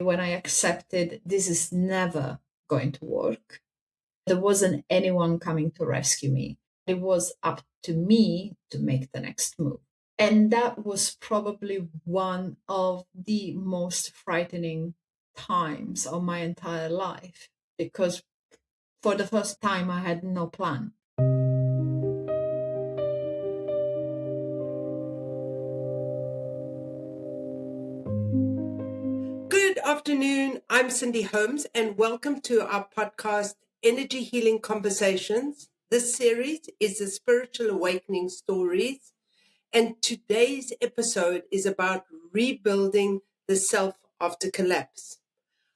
When I accepted this is never going to work, there wasn't anyone coming to rescue me. It was up to me to make the next move. And that was probably one of the most frightening times of my entire life because for the first time I had no plan. Good afternoon. I'm Cindy Holmes, and welcome to our podcast, Energy Healing Conversations. This series is the Spiritual Awakening Stories, and today's episode is about rebuilding the self after collapse.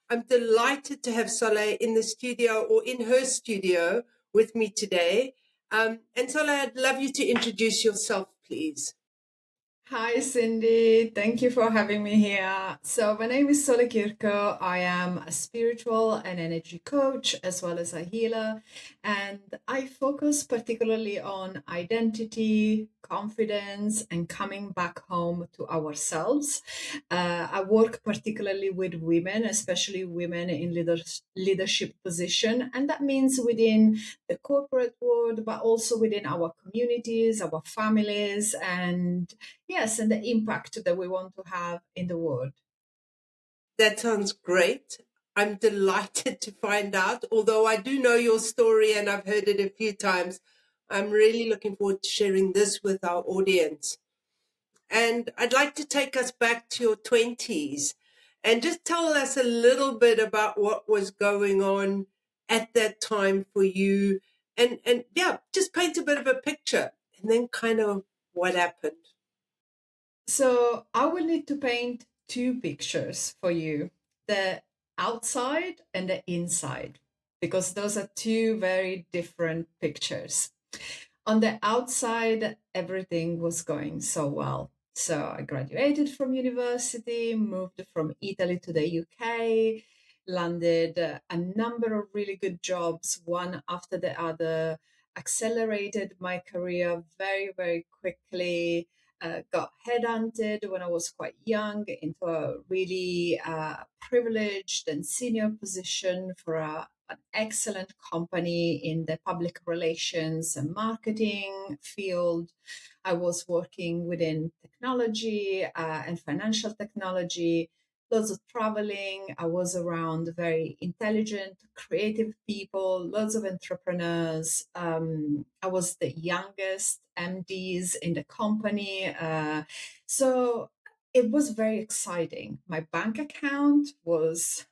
I'm delighted to have Soleil in the studio or in her studio with me today. And Soleil, I'd love you to introduce yourself, please. Hi, Cindy. Thank you for having me here. So, my name is Sole Chirco. I am a spiritual and energy coach as well as a healer. And I focus particularly on identity, confidence, and coming back home to ourselves. I work particularly with women, especially women in leadership position. And that means within the corporate world, but also within our communities, our families, and yes, and the impact that we want to have in the world. That sounds great. I'm delighted to find out, although I do know your story and I've heard it a few times. I'm really looking forward to sharing this with our audience. And I'd like to take us back to your 20s and just tell us a little bit about what was going on at that time for you. And yeah, just paint a bit of a picture and then kind of what happened. So I will need to paint two pictures for you, the outside and the inside, because those are two very different pictures. On the outside, everything was going so well. So I graduated from university, moved from Italy to the UK, landed a number of really good jobs, one after the other, accelerated my career very, very quickly. Got headhunted when I was quite young into a really privileged and senior position for an excellent company in the public relations and marketing field. I was working within technology and financial technology, lots of traveling. I was around very intelligent, creative people, lots of entrepreneurs. I was the youngest MDs in the company. So it was very exciting. My bank account was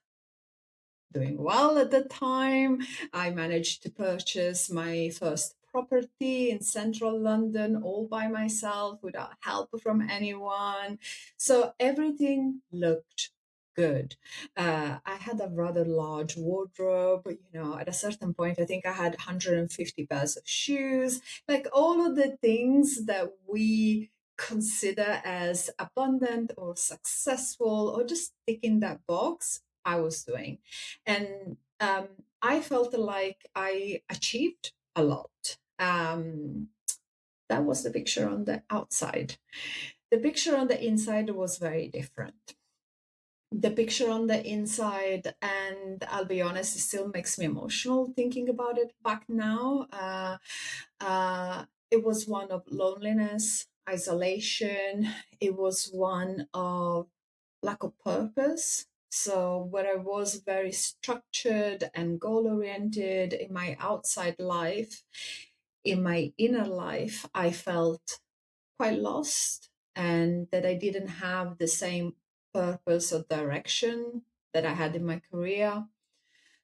doing well at the time. I managed to purchase my first property in central London all by myself without help from anyone. So everything looked good. I had a rather large wardrobe. At a certain point, I think I had 150 pairs of shoes, like all of the things that we consider as abundant or successful or just ticking that box. I was doing. And I felt like I achieved a lot. That was the picture on the outside. The picture on the inside was very different. The picture on the inside, and I'll be honest, it still makes me emotional thinking about it back now. It was one of loneliness, isolation. It was one of lack of purpose. So, where I was very structured and goal oriented in my outside life, in my inner life, I felt quite lost and that I didn't have the same purpose or direction that I had in my career.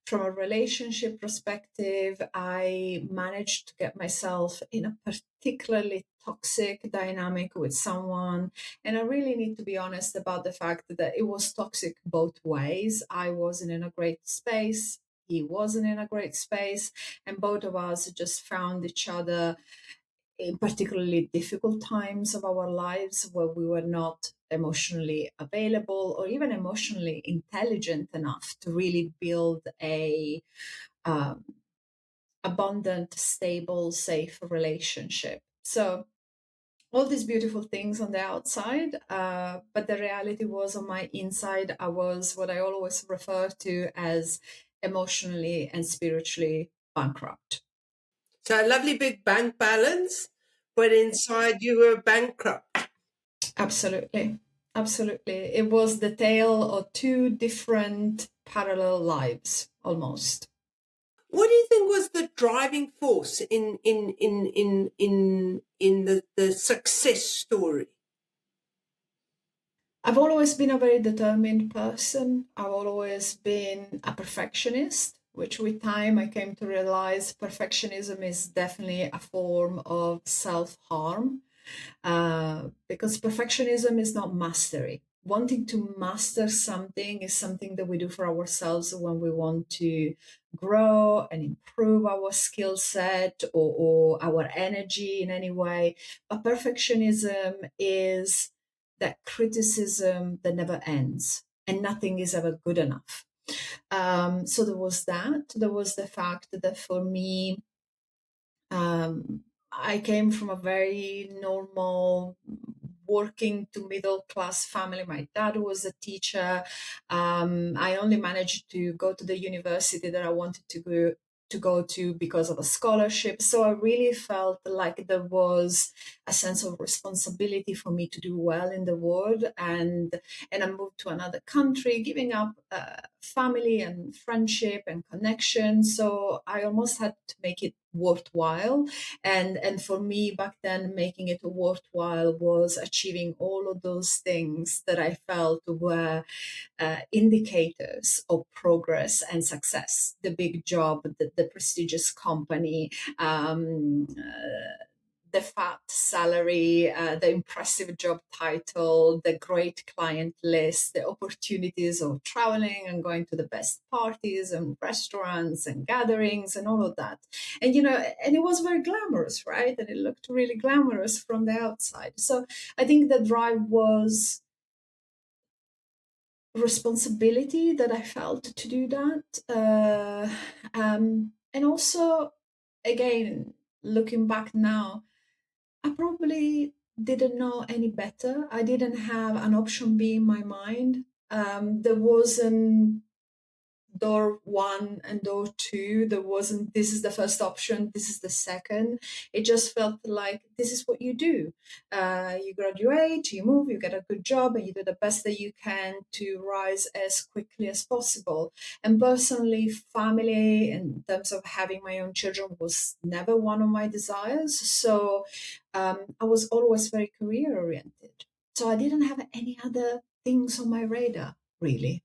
From a relationship perspective, I managed to get myself in a particularly toxic dynamic with someone. And I really need to be honest about the fact that it was toxic both ways. I wasn't in a great space. He wasn't in a great space. And both of us just found each other in particularly difficult times of our lives where we were not emotionally available or even emotionally intelligent enough to really build a um, abundant, stable, safe relationship. So all these beautiful things on the outside, but the reality was on my inside, I was what I always refer to as emotionally and spiritually bankrupt. So a lovely big bank balance, but inside you were bankrupt. Absolutely. Absolutely. It was the tale of two different parallel lives almost. What do you think was the driving force in the success story? I've always been a very determined person. I've always been a perfectionist, which with time I came to realize perfectionism is definitely a form of self harm, because perfectionism is not mastery. Wanting to master something is something that we do for ourselves when we want to grow and improve our skill set, or our energy in any way. But perfectionism is that criticism that never ends and nothing is ever good enough. So there was that. There was the fact that for me, I came from a very normal working to middle class family. My dad was a teacher. I only managed to go to the university that I wanted to go to because of a scholarship. So I really felt like there was a sense of responsibility for me to do well in the world, and I moved to another country, giving up family and friendship and connection. So I almost had to make it worthwhile, and for me back then, making it worthwhile was achieving all of those things that I felt were indicators of progress and success: the big job, the prestigious company, the fat salary, the impressive job title, the great client list, the opportunities of traveling and going to the best parties and restaurants and gatherings and all of that. And, and it was very glamorous, right? And it looked really glamorous from the outside. So I think the drive was responsibility that I felt to do that. And also, again, looking back now, I probably didn't know any better. I didn't have an option B in my mind. There wasn't door one and door two. There wasn't, this is the first option, this is the second. It just felt like this is what you do. You graduate, you move, you get a good job, and you do the best that you can to rise as quickly as possible. And personally, family, in terms of having my own children, was never one of my desires. So I was always very career oriented. So I didn't have any other things on my radar, really.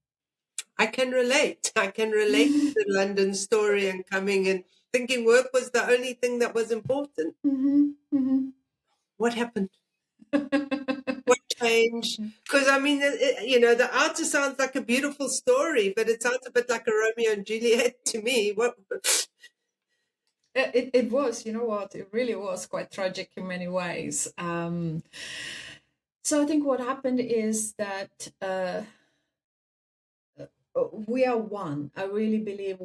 I can relate. I can relate to the London story and coming and thinking work was the only thing that was important. Mhm, mhm. What happened? What changed? Because I mean, the outer sounds like a beautiful story, but it sounds a bit like a Romeo and Juliet to me. What? It was, you know what, it really was quite tragic in many ways. So I think what happened is that we are one. I really believe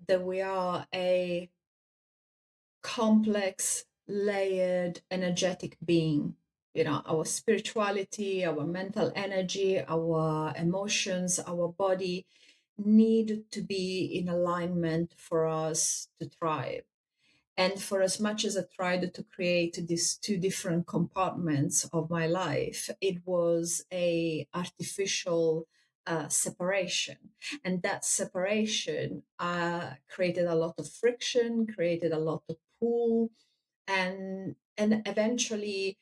that we are a complex, layered, energetic being. Our spirituality, our mental energy, our emotions, our body need to be in alignment for us to thrive. And for as much as I tried to create these two different compartments of my life, it was a artificial separation. And that separation created a lot of friction, created a lot of pull, and eventually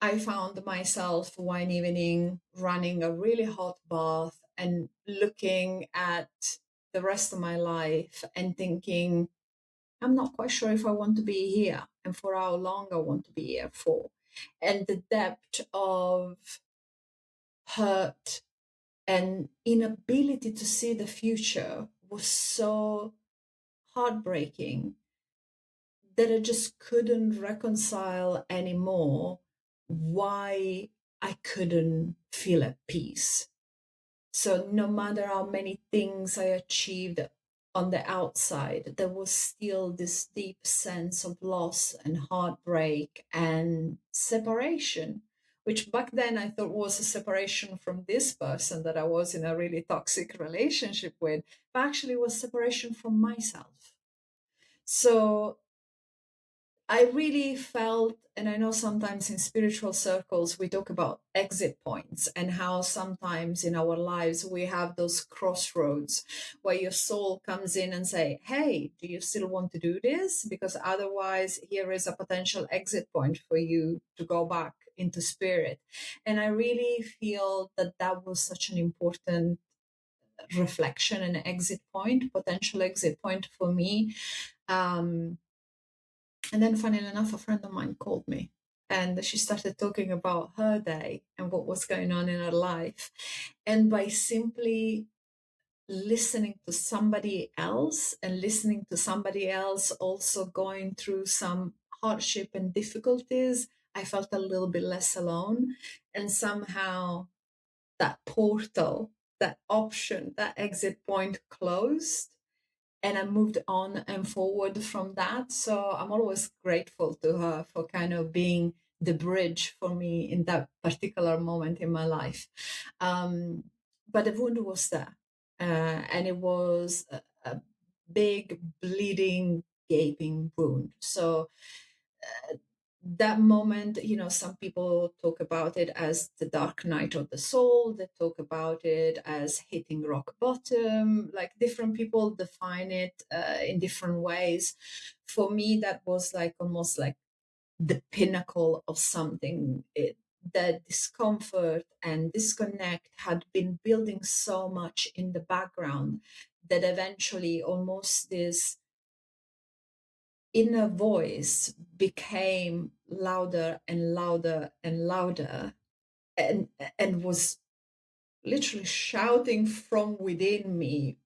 I found myself one evening running a really hot bath and looking at the rest of my life and thinking, I'm not quite sure if I want to be here and for how long I want to be here for. And the depth of hurt and inability to see the future was so heartbreaking that I just couldn't reconcile anymore why I couldn't feel at peace. So no matter how many things I achieved on the outside, there was still this deep sense of loss and heartbreak and separation, which back then I thought was a separation from this person that I was in a really toxic relationship with, but actually was separation from myself. So I really felt, and I know sometimes in spiritual circles we talk about exit points and how sometimes in our lives we have those crossroads where your soul comes in and say, "Hey, do you still want to do this? Because otherwise, here is a potential exit point for you to go back into spirit." And I really feel that that was such an important reflection and exit point, potential exit point for me. Um, and then, funnily enough, a friend of mine called me and she started talking about her day and what was going on in her life. And by simply listening to somebody else and listening to somebody else also going through some hardship and difficulties, I felt a little bit less alone. And somehow that portal, that option, that exit point closed and I moved on and forward from that. So I'm always grateful to her for kind of being the bridge for me in that particular moment in my life. But the wound was there, and it was a big, bleeding, gaping wound. So that moment, some people talk about it as the dark night of the soul. They talk about it as hitting rock bottom. Like different people define it in different ways. For me, that was like almost like the pinnacle of something. The discomfort and disconnect had been building so much in the background that eventually almost this inner voice became louder and louder and louder and and was literally shouting from within me,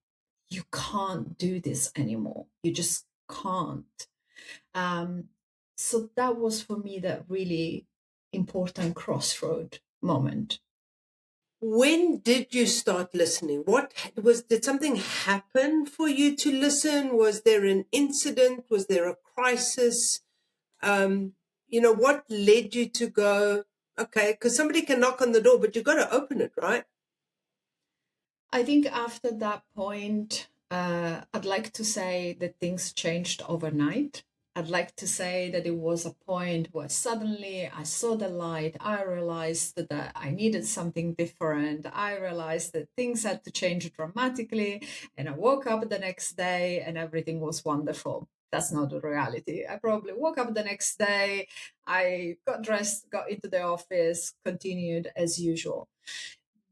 you can't do this anymore, you just can't. um, so that was for me that really important crossroad moment. When did you start listening? Did something happen for you to listen? Was there an incident? Was there a crisis? Um, what led you to go, okay, because somebody can knock on the door, but you got to open it, right? I think after that point, I'd like to say that things changed overnight. I'd like to say that it was a point where suddenly I saw the light. I realized that I needed something different. I realized that things had to change dramatically. And I woke up the next day and everything was wonderful. That's not the reality. I probably woke up the next day, I got dressed, got into the office, continued as usual.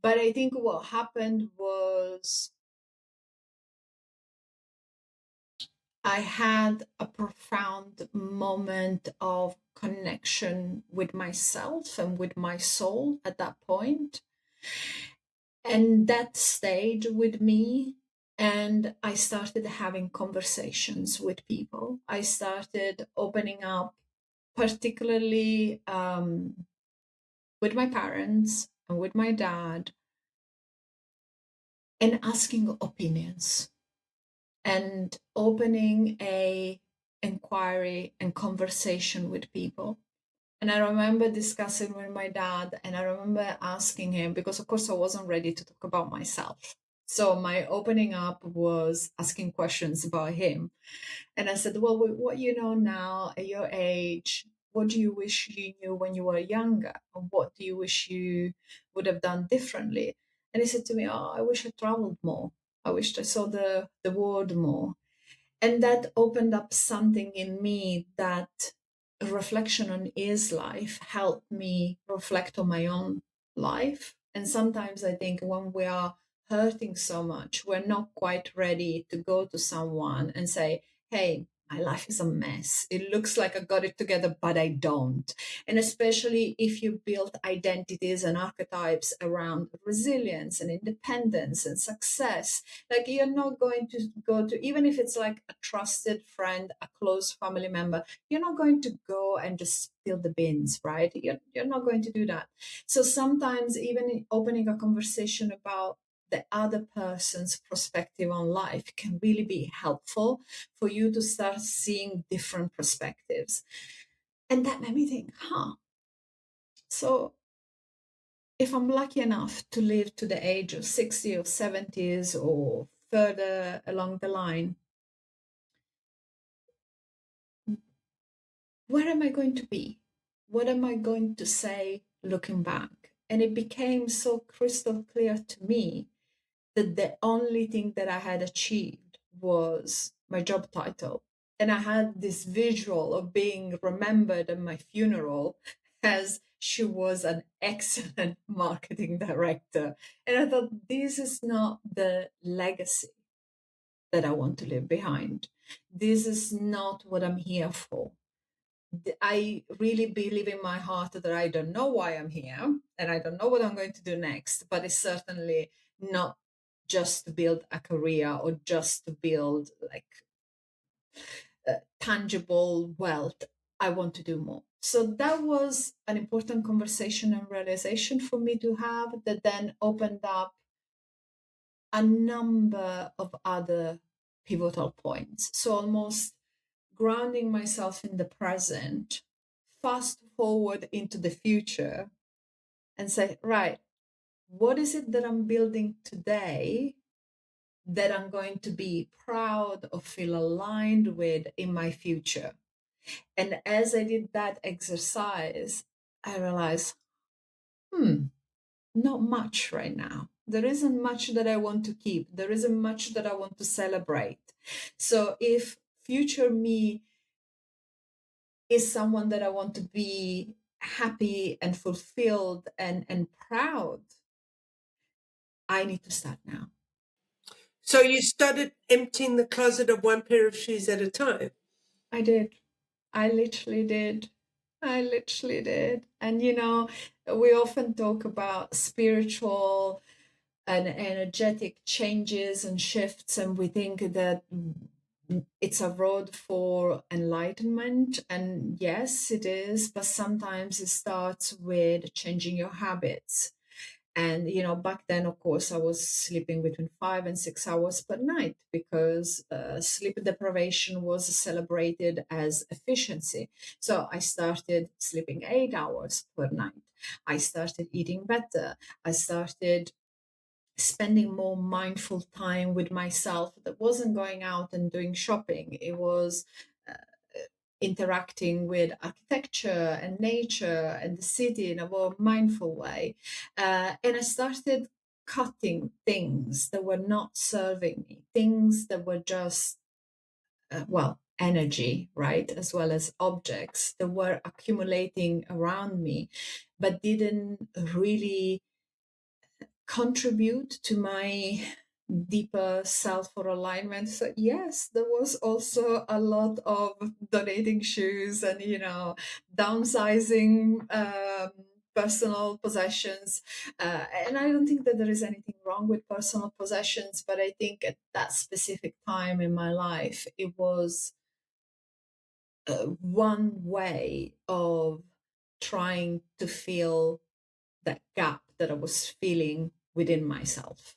But I think what happened was I had a profound moment of connection with myself and with my soul at that point. And that stayed with me. And I started having conversations with people. I started opening up, particularly with my parents and with my dad, and asking opinions and opening a inquiry and conversation with people. And I remember discussing with my dad and I remember asking him, because of course I wasn't ready to talk about myself. So my opening up was asking questions about him. And I said, well, with what you know now at your age, what do you wish you knew when you were younger? And what do you wish you would have done differently? And he said to me, oh, I wish I traveled more. I wished I saw the world more. And that opened up something in me that reflection on his life helped me reflect on my own life. And sometimes I think when we are hurting so much, we're not quite ready to go to someone and say, hey, my life is a mess. It looks like I got it together, but I don't. And especially if you build identities and archetypes around resilience and independence and success, like you're not going to go to, even if it's like a trusted friend, a close family member, you're not going to go and just spill the beans, right? You're not going to do that. So sometimes even opening a conversation about the other person's perspective on life can really be helpful for you to start seeing different perspectives. And that made me think, so if I'm lucky enough to live to the age of 60 or 70s or further along the line, where am I going to be? What am I going to say looking back? And it became so crystal clear to me that the only thing that I had achieved was my job title. And I had this visual of being remembered at my funeral as she was an excellent marketing director. And I thought, this is not the legacy that I want to leave behind. This is not what I'm here for. I really believe in my heart that I don't know why I'm here and I don't know what I'm going to do next, but it's certainly not just to build a career or just to build like tangible wealth. I want to do more. So that was an important conversation and realization for me to have that then opened up a number of other pivotal points. So almost grounding myself in the present, fast forward into the future and say, right, what is it that I'm building today that I'm going to be proud or feel aligned with in my future? And as I did that exercise, I realized, not much right now. There isn't much that I want to keep. There isn't much that I want to celebrate. So if future me is someone that I want to be happy and fulfilled and proud, I need to start now. So you started emptying the closet of one pair of shoes at a time. I did. I literally did. I literally did. And, we often talk about spiritual and energetic changes and shifts, and we think that it's a road for enlightenment. And yes, it is, but sometimes it starts with changing your habits. And, back then, of course, I was sleeping between 5 and 6 hours per night because sleep deprivation was celebrated as efficiency. So I started sleeping 8 hours per night. I started eating better. I started spending more mindful time with myself that wasn't going out and doing shopping. It was uh, interacting with architecture and nature and the city in a more mindful way. And I started cutting things that were not serving me, things that were just, energy, right? As well as objects that were accumulating around me, but didn't really contribute to my deeper self or alignment. So yes, there was also a lot of donating shoes and downsizing personal possessions, and I don't think that there is anything wrong with personal possessions, but I think at that specific time in my life it was one way of trying to fill that gap that I was feeling within myself.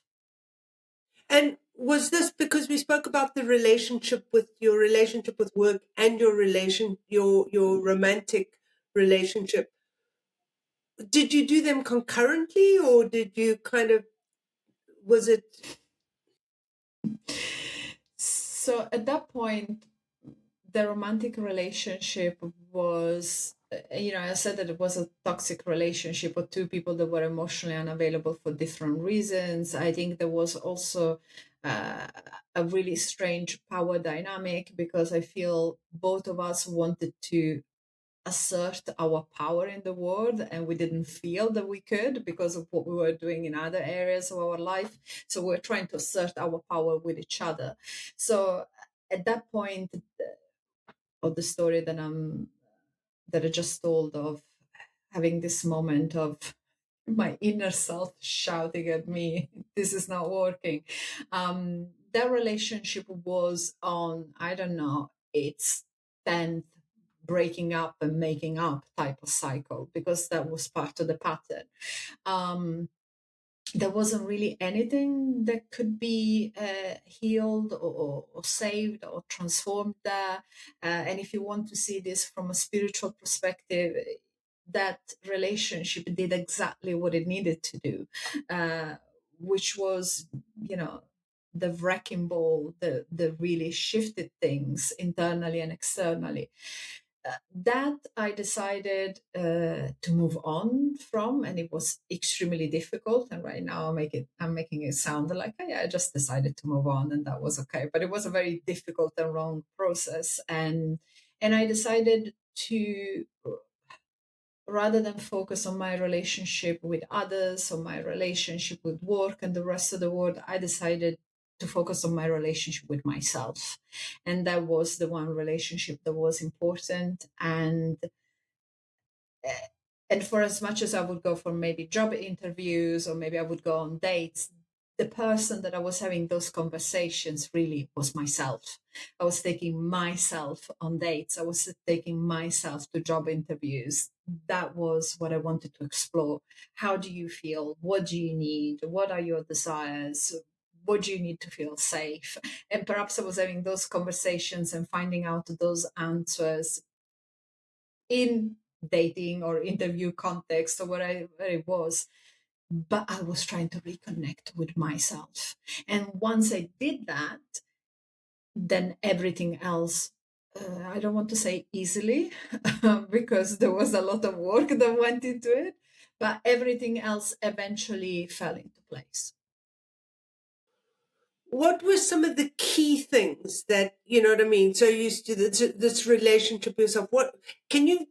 And was this because we spoke about the relationship with your relationship with work and your romantic relationship? Did you do them concurrently, or did you kind of, was it? So at that point, the romantic relationship was, I said that it was a toxic relationship of two people that were emotionally unavailable for different reasons. I think there was also uh, a really strange power dynamic because I feel both of us wanted to assert our power in the world and we didn't feel that we could because of what we were doing in other areas of our life, so we're trying to assert our power with each other. So at that point of the story that I just told, of having this moment of my inner self shouting at me, this is not working. That relationship was on, I don't know, its 10th breaking up and making up type of cycle because that was part of the pattern. Um, there wasn't really anything that could be healed or saved or transformed there. And if you want to see this from a spiritual perspective, that relationship did exactly what it needed to do, uh, which was, you know, the wrecking ball that really shifted things internally and externally. That I decided to move on from, and it was extremely difficult. And right now, I'm making it sound like, oh, yeah, I just decided to move on, and that was okay. But it was a very difficult and long process, and I decided to, rather than focus on my relationship with others or my relationship with work and the rest of the world, I decided to focus on my relationship with myself. And that was the one relationship that was important. And for as much as I would go for maybe job interviews or maybe I would go on dates, the person that I was having those conversations really was myself. I was taking myself on dates. I was taking myself to job interviews. That was what I wanted to explore. How do you feel? What do you need? What are your desires? What do you need to feel safe? And perhaps I was having those conversations and finding out those answers in dating or interview context or whatever it was, but I was trying to reconnect with myself. And once I did that, then everything else, I don't want to say easily, because there was a lot of work that went into it, but everything else eventually fell into place. What were some of the key things that, you know what I mean? So used to this relationship with yourself. What can you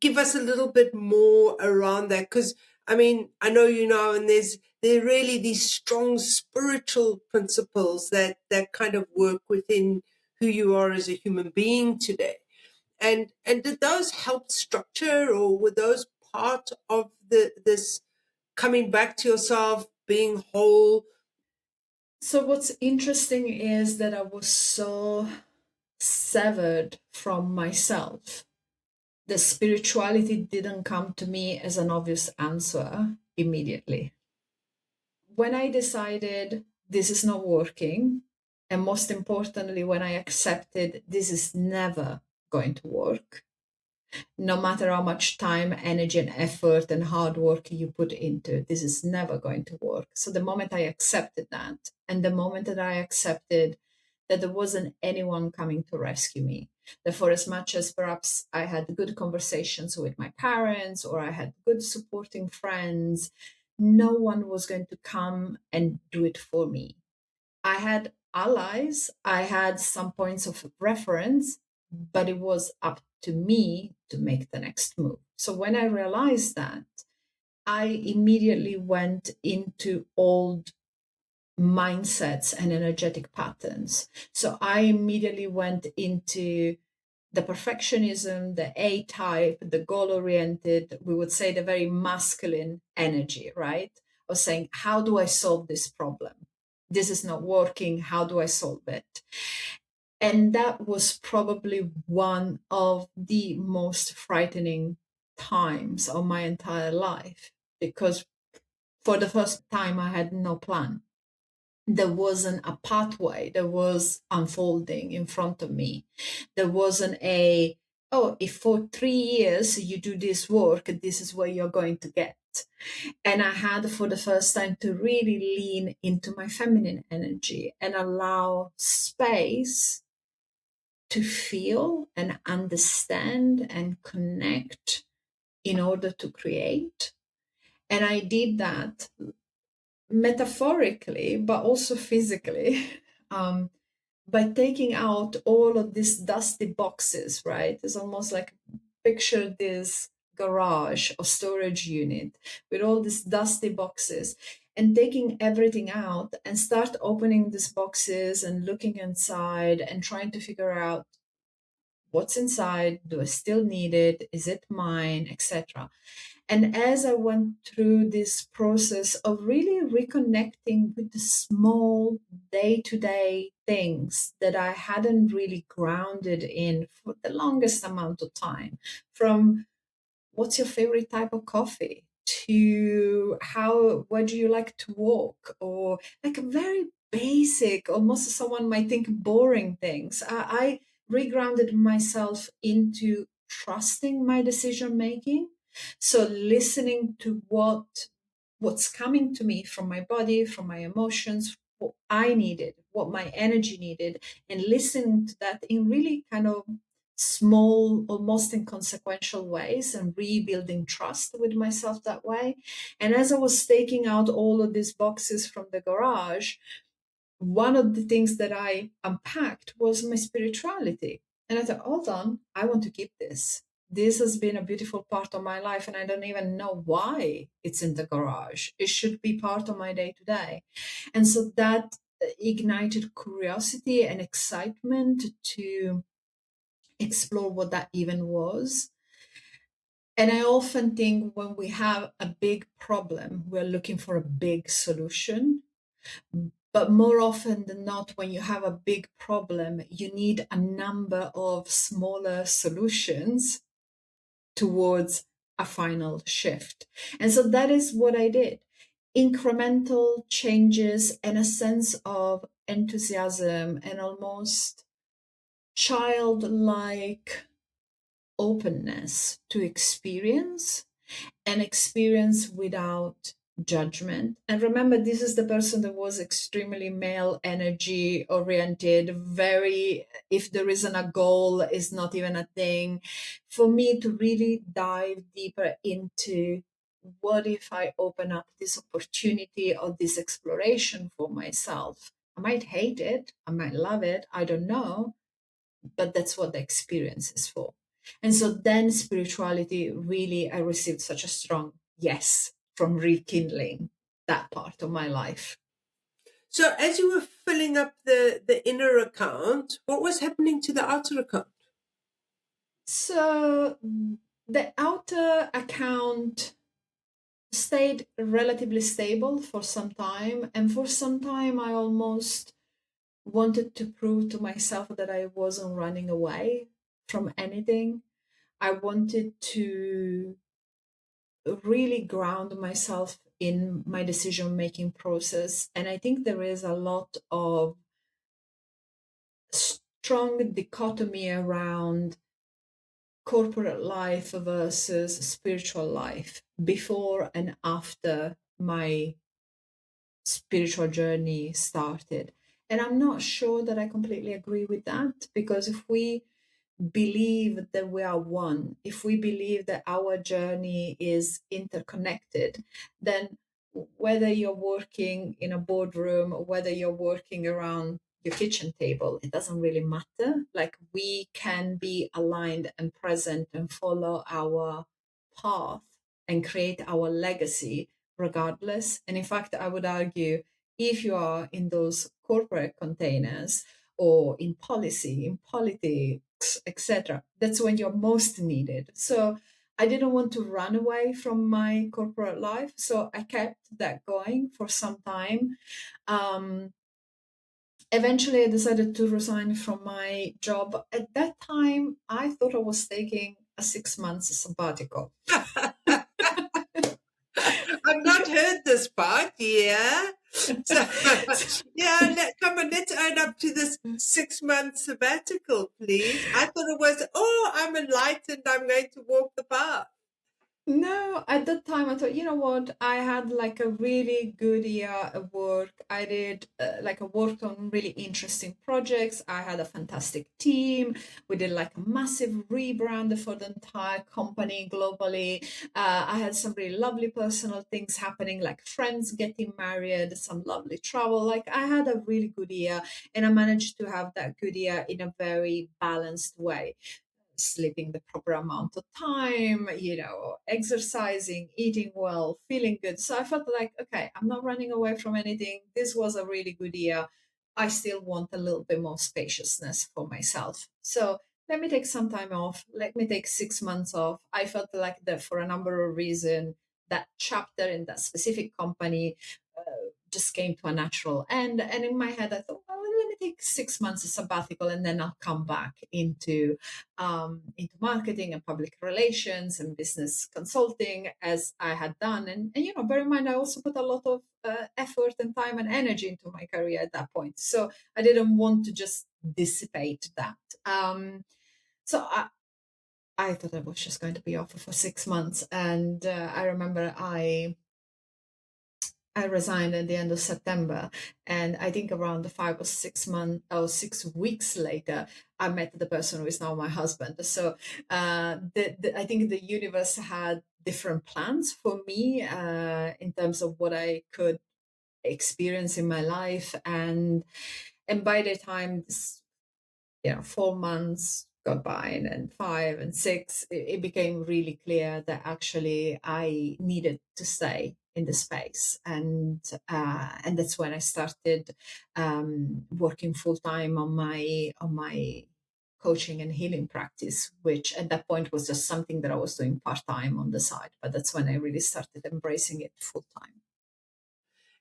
give us a little bit more around that? Because I mean, I know you know, and there are really these strong spiritual principles that kind of work within who you are as a human being today. And did those help structure, or were those part of this coming back to yourself, being whole? So, what's interesting is that I was so severed from myself. The spirituality didn't come to me as an obvious answer immediately. When I decided this is not working, and most importantly, when I accepted this is never going to work, no matter how much time, energy, and effort and hard work you put into it, this is never going to work. So the moment I accepted that, and the moment that I accepted that there wasn't anyone coming to rescue me, that for as much as perhaps I had good conversations with my parents or I had good supporting friends, no one was going to come and do it for me. I had allies, I had some points of reference, but it was up to me to make the next move. So when I realized that, I immediately went into old mindsets and energetic patterns. So I immediately went into the perfectionism, the A type, the goal oriented, we would say the very masculine energy, right? Of saying, how do I solve this problem? This is not working. How do I solve it? And that was probably one of the most frightening times of my entire life, because for the first time, I had no plan. There wasn't a pathway that was unfolding in front of me. There wasn't a, oh, if for 3 years you do this work, this is where you're going to get. And I had for the first time to really lean into my feminine energy and allow space to feel and understand and connect in order to create. And I did that metaphorically, but also physically, um, by taking out all of these dusty boxes, right? It's almost like picture this garage or storage unit with all these dusty boxes and taking everything out and start opening these boxes and looking inside and trying to figure out what's inside, do I still need it, is it mine, etc. And as I went through this process of really reconnecting with the small day-to-day things that I hadn't really grounded in for the longest amount of time, from what's your favorite type of coffee to how, where do you like to walk, or like a very basic, almost someone might think boring things. I regrounded myself into trusting my decision making. So listening to what's coming to me from my body, from my emotions, what I needed, what my energy needed, and listening to that in really kind of small, almost inconsequential ways, and rebuilding trust with myself that way. And as I was taking out all of these boxes from the garage, one of the things that I unpacked was my spirituality. And I thought, hold on, I want to keep this. This has been a beautiful part of my life, and I don't even know why it's in the garage. It should be part of my day to day. And so that ignited curiosity and excitement to explore what that even was. And I often think when we have a big problem, we're looking for a big solution. But more often than not, when you have a big problem, you need a number of smaller solutions towards a final shift. And so that is what I did. Incremental changes and a sense of enthusiasm and almost childlike openness to experience, and experience without judgment. And remember, this is the person that was extremely male energy oriented, very, if there isn't a goal, is not even a thing. For me to really dive deeper into what if I open up this opportunity or this exploration for myself? I might hate it, I might love it, I don't know, but that's what the experience is for. And so then spirituality really, I received such a strong yes from rekindling that part of my life. So as you were filling up the inner account, what was happening to the outer account? So the outer account stayed relatively stable for some time. And for some time, I almost wanted to prove to myself that I wasn't running away from anything. I wanted to really ground myself in my decision making process. And I think there is a lot of strong dichotomy around corporate life versus spiritual life before and after my spiritual journey started. And I'm not sure that I completely agree with that, because if we believe that we are one, if we believe that our journey is interconnected, then whether you're working in a boardroom or whether you're working around your kitchen table, it doesn't really matter. Like, we can be aligned and present and follow our path and create our legacy regardless. And in fact, I would argue, if you are in those corporate containers or in policy, in politics, etc., that's when you're most needed. So I didn't want to run away from my corporate life, so I kept that going for some time. Um, Eventually, I decided to resign from my job. At that time, I thought I was taking a 6 months sabbatical. I've not heard this part. Yeah. So, yeah, come on, let's own up to this 6 month sabbatical, please. I thought it was, oh, I'm enlightened, I'm going to walk the path. No, at that time I thought, you know what? I had like a really good year of work. I did I worked on really interesting projects. I had a fantastic team. We did like a massive rebrand for the entire company globally. I had some really lovely personal things happening, like friends getting married, some lovely travel. Like, I had a really good year, and I managed to have that good year in a very balanced way, sleeping the proper amount of time, exercising, eating well, feeling good. So I felt like, okay, I'm not running away from anything. This was a really good year. I still want a little bit more spaciousness for myself. So let me take some time off. Let me take 6 months off. I felt like that for a number of reasons, that chapter in that specific company just came to a natural end. And in my head, I thought, well, let me take 6 months of sabbatical and then I'll come back into marketing and public relations and business consulting as I had done. And bear in mind, I also put a lot of effort and time and energy into my career at that point. So I didn't want to just dissipate that. So I thought I was just going to be off for 6 months. And I remember I resigned at the end of September, and I think around the 5 or 6 months or 6 weeks later, I met the person who is now my husband. So I think the universe had different plans for me in terms of what I could experience in my life, and by the time 4 months got by, and then 5 and 6, it became really clear that actually I needed to stay in the space, and that's when I started working full time on my coaching and healing practice, which at that point was just something that I was doing part time on the side, but that's when I really started embracing it full time.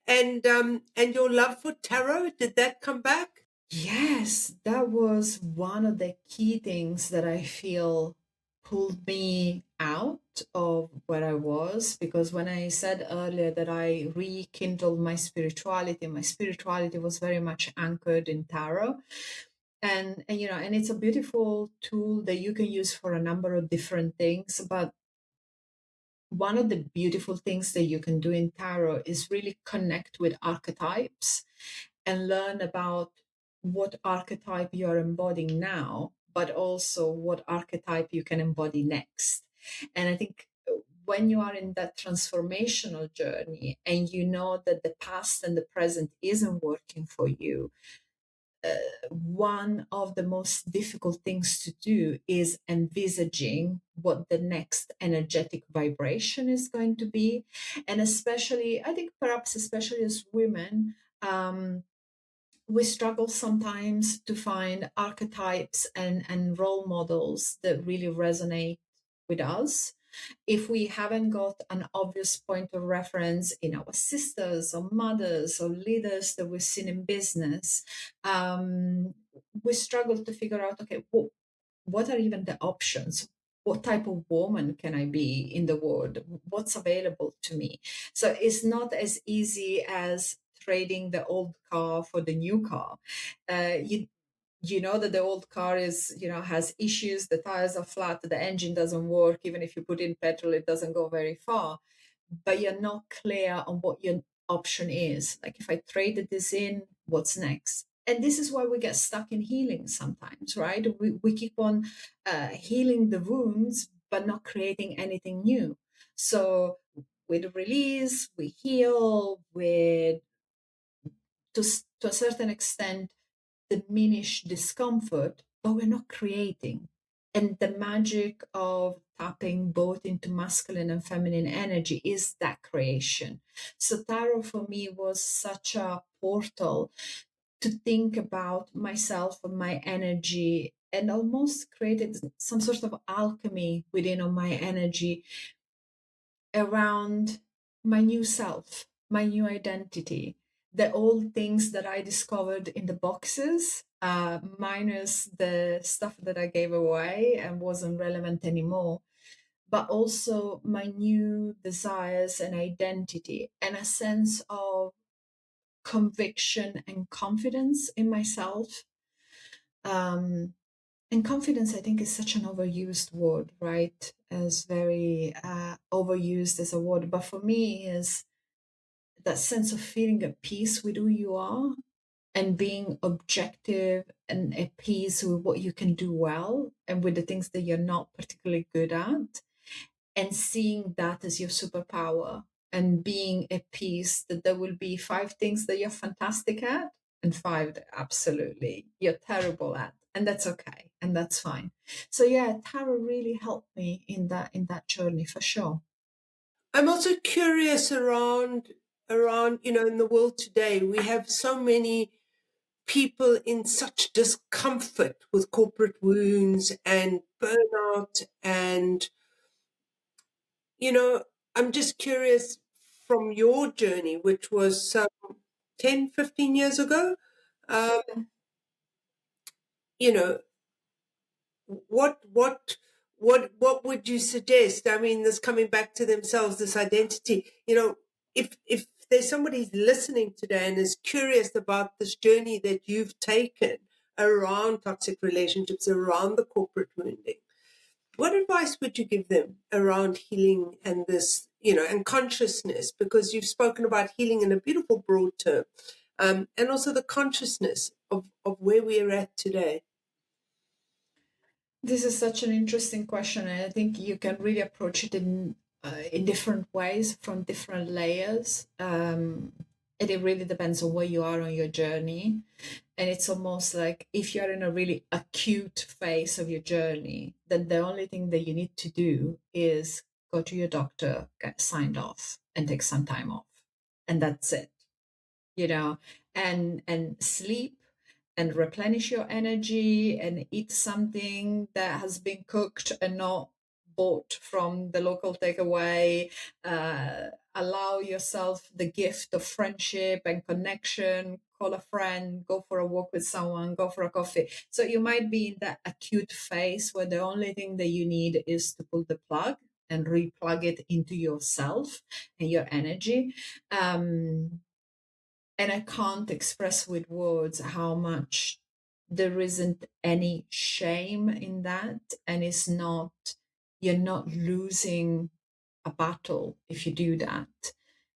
And your love for tarot, did that come back? Yes, that was one of the key things that I feel pulled me out of where I was. Because when I said earlier that I rekindled my spirituality was very much anchored in tarot. And it's a beautiful tool that you can use for a number of different things. But one of the beautiful things that you can do in tarot is really connect with archetypes and learn about what archetype you're embodying now, but also what archetype you can embody next. And I think when you are in that transformational journey and you know that the past and the present isn't working for you, one of the most difficult things to do is envisaging what the next energetic vibration is going to be. And especially, I think perhaps especially as women, we struggle sometimes to find archetypes and role models that really resonate with us. If we haven't got an obvious point of reference in our sisters or mothers or leaders that we've seen in business, we struggle to figure out, okay, what are even the options? What type of woman can I be in the world? What's available to me? So it's not as easy as trading the old car for the new car. You know that the old car has issues, the tires are flat, the engine doesn't work, even if you put in petrol it doesn't go very far, but you're not clear on what your option is. Like, if I traded this in, what's next? And this is why we get stuck in healing sometimes, right? We keep on healing the wounds but not creating anything new. So with release we heal, with to a certain extent diminish discomfort, but we're not creating. And the magic of tapping both into masculine and feminine energy is that creation. So tarot for me was such a portal to think about myself and my energy, and almost created some sort of alchemy within of my energy around my new self, my new identity, the old things that I discovered in the boxes, minus the stuff that I gave away and wasn't relevant anymore, but also my new desires and identity, and a sense of conviction and confidence in myself. Um, and confidence, I think, is such an overused word, right? As very overused as a word. But for me, is that sense of feeling at peace with who you are and being objective and at peace with what you can do well and with the things that you're not particularly good at, and seeing that as your superpower, and being at peace that there will be 5 things that you're fantastic at and 5 that absolutely you're terrible at, and that's okay and that's fine. So yeah, tarot really helped me in that journey for sure. I'm also curious around in the world today we have so many people in such discomfort with corporate wounds and burnout, and I'm just curious from your journey, which was some 10, 15 years ago. um, Yeah. you know, what what what would you suggest? I mean, this coming back to themselves, this identity, if there's somebody listening today and is curious about this journey that you've taken around toxic relationships, around the corporate wounding, what advice would you give them around healing and this, and consciousness? Because you've spoken about healing in a beautiful broad term, and also the consciousness of where we are at today. This is such an interesting question, and I think you can really approach it in different ways from different layers. And it really depends on where you are on your journey. And it's almost like if you're in a really acute phase of your journey, then the only thing that you need to do is go to your doctor, get signed off, and take some time off, and that's it. You know, and sleep and replenish your energy and eat something that has been cooked and not bought from the local takeaway. Allow yourself the gift of friendship and connection. Call a friend, go for a walk with someone, go for a coffee. So you might be in that acute phase where the only thing that you need is to pull the plug and replug it into yourself and your energy. And I can't express with words how much there isn't any shame in that. And you're not losing a battle if you do that.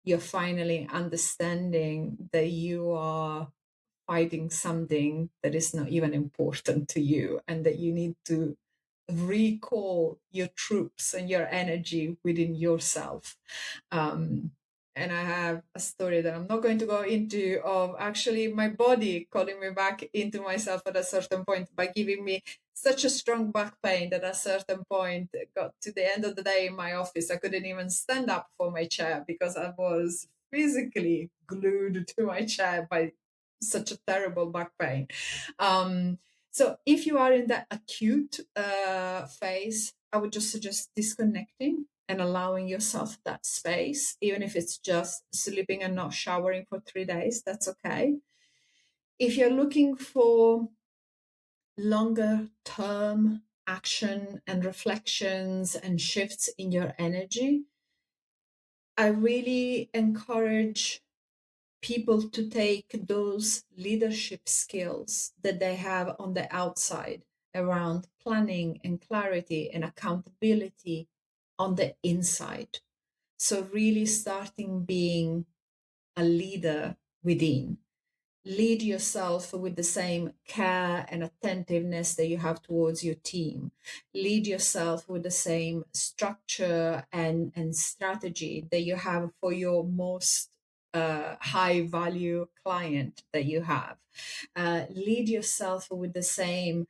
You're finally understanding that you are fighting something that is not even important to you and that you need to recall your troops and your energy within yourself. Um, and I have a story that I'm not going to go into of actually my body calling me back into myself at a certain point by giving me such a strong back pain that at a certain point got to the end of the day in my office. I couldn't even stand up for my chair because I was physically glued to my chair by such a terrible back pain. So if you are in that acute phase, I would just suggest disconnecting and allowing yourself that space, even if it's just sleeping and not showering for 3 days, that's okay. If you're looking for longer term action and reflections and shifts in your energy, I really encourage people to take those leadership skills that they have on the outside around planning and clarity and accountability on the inside. So, really starting being a leader within. Lead yourself with the same care and attentiveness that you have towards your team. Lead yourself with the same structure and strategy that you have for your most high value client that you have. Lead yourself with the same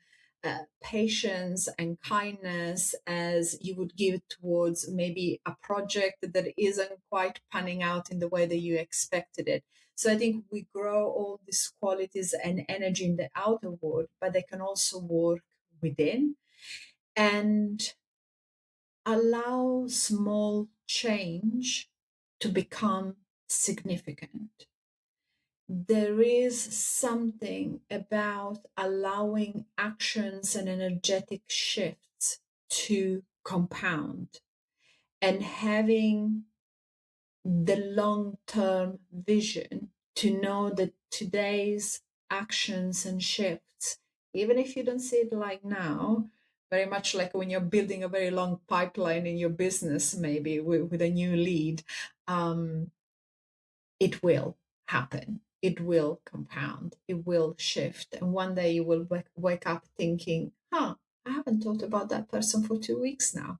patience and kindness as you would give towards maybe a project that isn't quite panning out in the way that you expected it. So I think we grow all these qualities and energy in the outer world, but they can also work within and allow small change to become significant. There is something about allowing actions and energetic shifts to compound and having the long term vision to know that today's actions and shifts, even if you don't see it like now, very much like when you're building a very long pipeline in your business, maybe with a new lead, it will happen. It will compound. It will shift. And one day you will wake up thinking, I haven't thought about that person for 2 weeks now.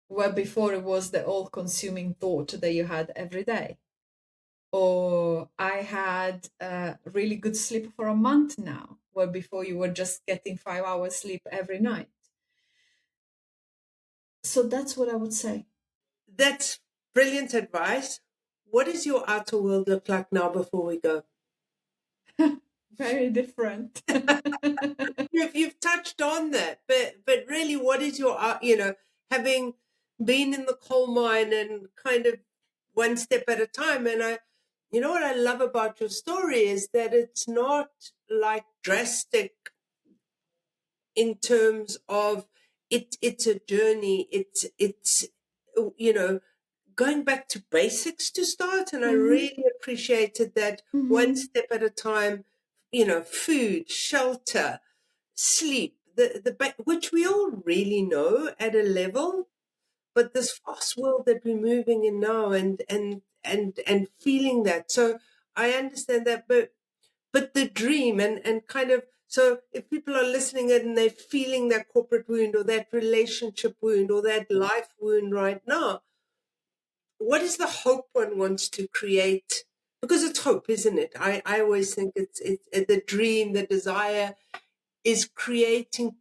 Where before it was the all consuming thought that you had every day. Or I had a really good sleep for a month now, where before you were just getting 5 hours sleep every night. So that's what I would say. That's brilliant advice. What does your outer world look like now before we go? Very different. You've touched on that, but really, what is your having been in the coal mine and kind of one step at a time? And what I love about your story is that it's not like drastic in terms of it's a journey. It's you know, going back to basics to start, and I Mm-hmm. really appreciated that, one Mm-hmm. step at a time. Food, shelter, sleep, which we all really know at a level, but this fast world that we're moving in now, and feeling that. So I understand that, but the dream, and kind of, so if people are listening and they're feeling that corporate wound or that relationship wound or that life wound right now, what is the hope one wants to create? Because it's hope, isn't it? I always think it's the dream, the desire is creating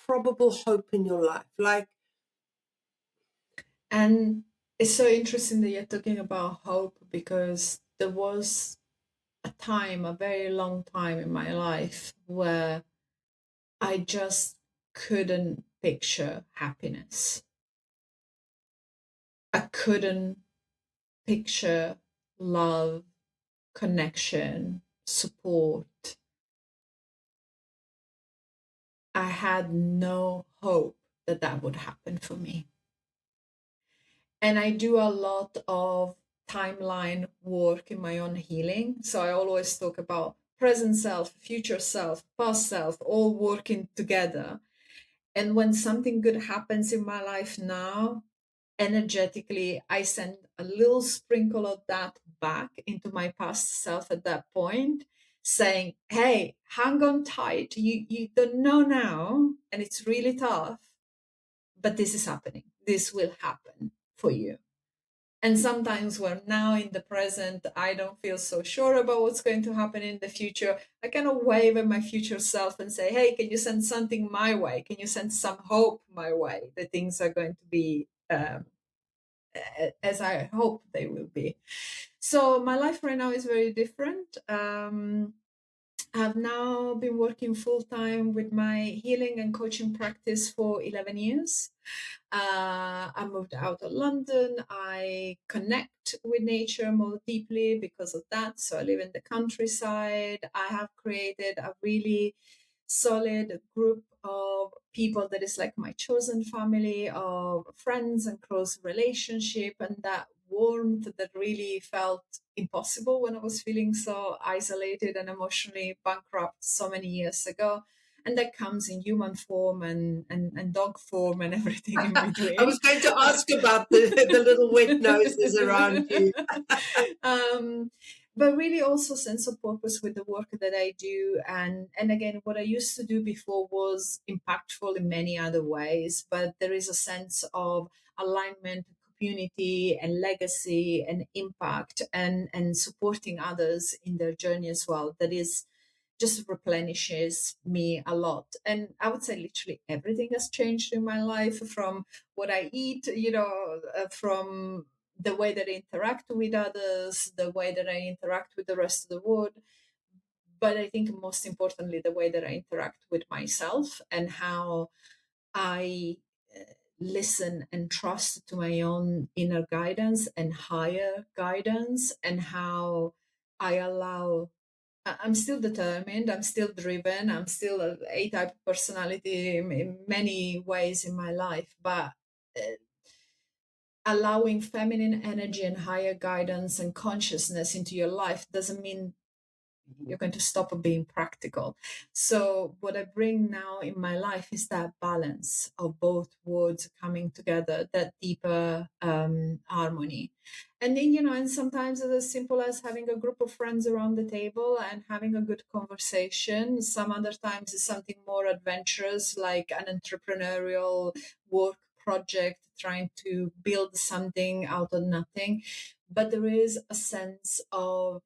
probable hope in your life. Like, And it's so interesting that you're talking about hope because there was a time, a very long time in my life where I just couldn't picture happiness. I couldn't picture love, connection, support. I had no hope that that would happen for me. And I do a lot of timeline work in my own healing. So I always talk about present self, future self, past self, all working together. And when something good happens in my life now, energetically, I send a little sprinkle of that back into my past self at that point, saying, hey, hang on tight. You don't know now, and it's really tough, but this is happening. This will happen for you. And sometimes when now in the present, I don't feel so sure about what's going to happen in the future, I kind of wave at my future self and say, hey, can you send something my way? Can you send some hope my way that things are going to be as I hope they will be? So my life right now is very different. I've now been working full time with my healing and coaching practice for 11 years. I moved out of London. I connect with nature more deeply because of that. So I live in the countryside. I have created a really solid group of people that is like my chosen family of friends and close relationship, and that warmth that really felt impossible when I was feeling so isolated and emotionally bankrupt so many years ago. And that comes in human form and dog form and everything in I was between. going to ask about the little wet noses around you. um, but really also sense of purpose with the work that I do. And again, what I used to do before was impactful in many other ways, but there is a sense of alignment, community and legacy and impact and supporting others in their journey as well. That is just replenishes me a lot. And I would say literally everything has changed in my life, from what I eat, from the way that I interact with others, the way that I interact with the rest of the world. But I think most importantly, the way that I interact with myself and how I listen and trust to my own inner guidance and higher guidance, and how I allow. I'm still determined. I'm still driven. I'm still a A-type personality in many ways in my life, but uh, allowing feminine energy and higher guidance and consciousness into your life doesn't mean you're going to stop being practical. So what I bring now in my life is that balance of both worlds coming together, that deeper harmony. And then, and sometimes it's as simple as having a group of friends around the table and having a good conversation. Some other times it's something more adventurous, like an entrepreneurial work project, trying to build something out of nothing. But there is a sense of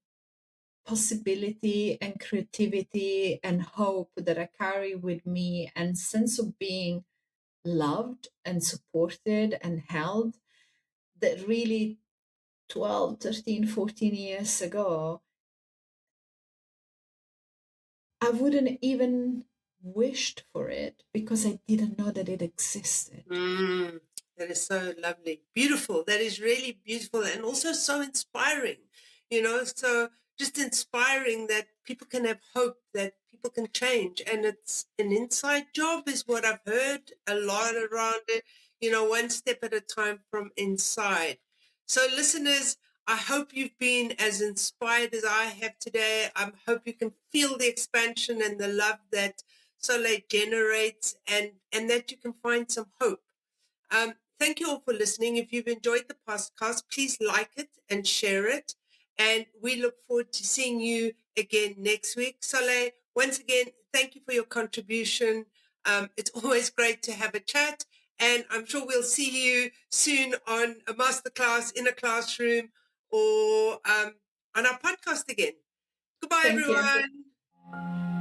possibility and creativity and hope that I carry with me, and sense of being loved and supported and held, that really 12, 13, 14 years ago, I wouldn't even wished for it because I didn't know that it existed. Mm, that is so lovely. Beautiful. That is really beautiful and also so inspiring, so just inspiring that people can have hope, that people can change. And it's an inside job, is what I've heard a lot around it, one step at a time from inside. So, listeners, I hope you've been as inspired as I have today. I hope you can feel the expansion and the love that Soleil generates, and that you can find some hope. Thank you all for listening. If you've enjoyed the podcast, please like it and share it. And we look forward to seeing you again next week. Soleil, once again, thank you for your contribution. It's always great to have a chat. And I'm sure we'll see you soon on a masterclass in a classroom, or on our podcast again. Goodbye, Thank you. everyone.